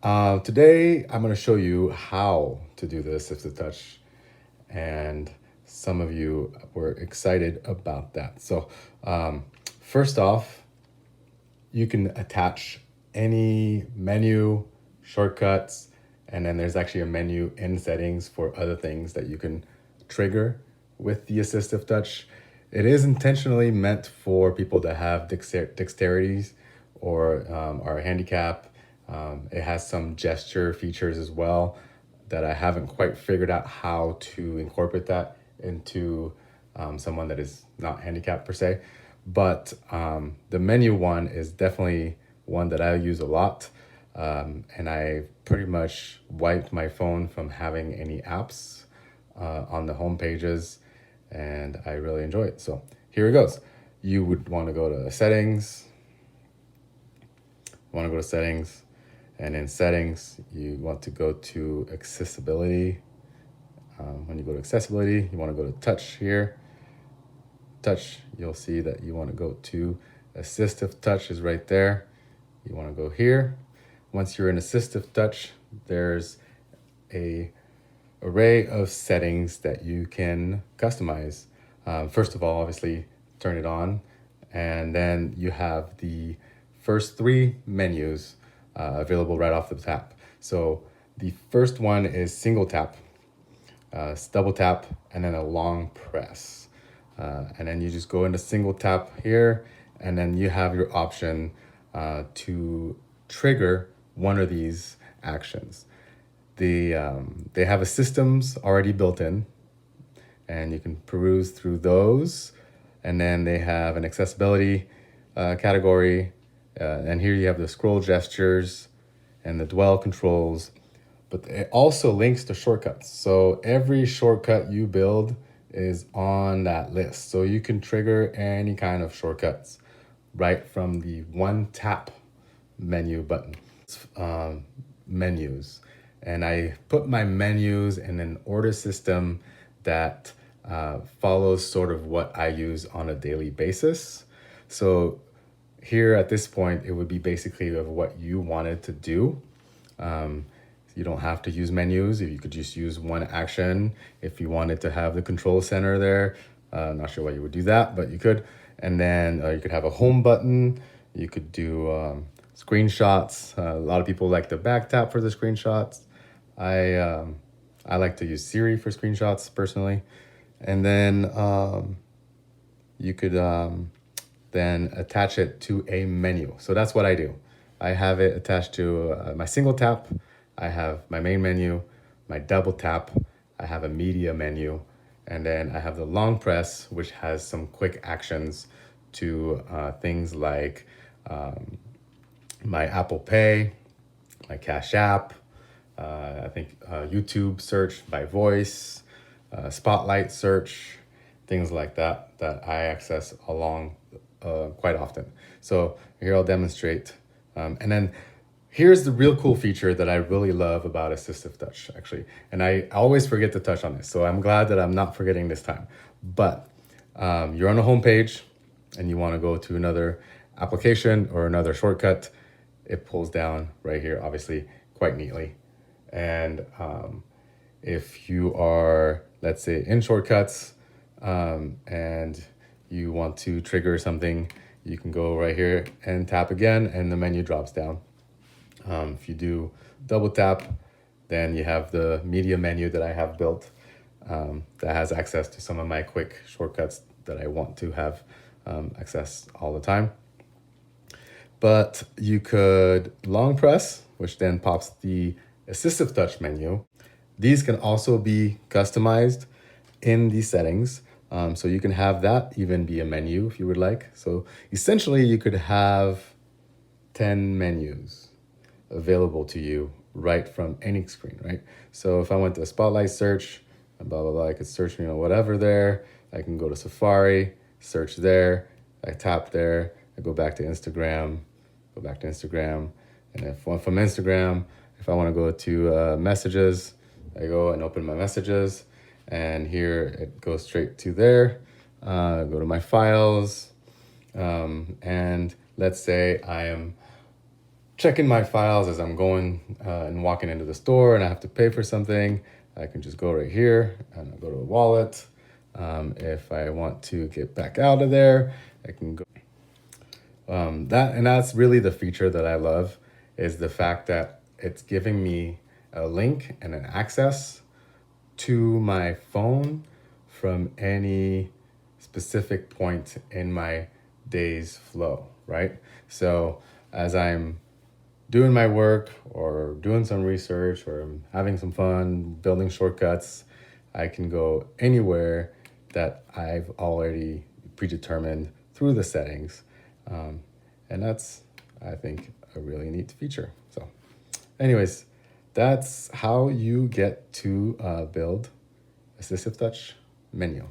Today, I'm going to show you how to do the assistive touch, and some of you were excited about that. So, first off, you can attach any menu, shortcuts, and then there's actually a menu in settings for other things that you can trigger with the assistive touch. It is intentionally meant for people that have dexterities or are handicapped. It has some gesture features as well that I haven't quite figured out how to incorporate that into someone that is not handicapped per se. But the menu one is definitely one that I use a lot. And I pretty much wiped my phone from having any apps on the home pages, and I really enjoy it. So here it goes. You would want to go to settings, and in settings, you want to go to accessibility. When you go to accessibility, you want to go to touch here. Touch, you'll see that you want to go to assistive touch is right there. You want to go here. Once you're in assistive touch, there's a array of settings that you can customize. First of all, obviously, turn it on, and then you have the first three menus available right off the tap. So the first one is single tap, double tap, and then a long press. And then you just go into single tap here, and then you have your option to trigger one of these actions. They have a systems already built in, and you can peruse through those. And then they have an accessibility category, and here you have the scroll gestures and the dwell controls. But it also links to shortcuts. So every shortcut you build is on that list. So you can trigger any kind of shortcuts right from the one tap menu button. Menus. And I put my menus in an order system that follows sort of what I use on a daily basis. So here at this point, it would be basically of what you wanted to do. You don't have to use menus. You could just use one action. If you wanted to have the control center there, not sure why you would do that, but you could. And then you could have a home button. You could do screenshots. A lot of people like the back tap for the screenshots. I like to use Siri for screenshots personally. And then you could then attach it to a menu. So that's what I do. I have it attached to my single tap. I have my main menu, my double tap. I have a media menu. And then I have the long press, which has some quick actions to things like my Apple Pay, my Cash App, I think YouTube search by voice, Spotlight search, things like that that I access along quite often. So here I'll demonstrate. And then here's the real cool feature that I really love about Assistive Touch, actually. And I always forget to touch on this, so I'm glad that I'm not forgetting this time. But you're on the home page and you want to go to another application or another shortcut. It pulls down right here, obviously, quite neatly. And if you are, let's say, in shortcuts and you want to trigger something, you can go right here and tap again, and the menu drops down. If you do double tap, then you have the media menu that I have built that has access to some of my quick shortcuts that I want to have access all the time. But you could long press, which then pops the assistive touch menu. These can also be customized in the settings. So you can have that even be a menu if you would like. So essentially you could have 10 menus available to you right from any screen, right? So if I went to Spotlight search and blah, blah, blah, I could search, whatever there. I can go to Safari, search there. I tap there. I go back to Instagram, And if from Instagram, if I want to go to messages, I go and open my messages. And here it goes straight to there. Go to my files. And let's say I am checking my files as I'm going and walking into the store and I have to pay for something, I can just go right here and I'll go to the wallet. If I want to get back out of there, I can go. That's really the feature that I love, is the fact that it's giving me a link and an access to my phone from any specific point in my day's flow, right? So as I'm doing my work or doing some research or I'm having some fun building shortcuts, I can go anywhere that I've already predetermined through the settings. And that's, I think, a really neat feature. So anyways, that's how you get to build Assistive Touch menu.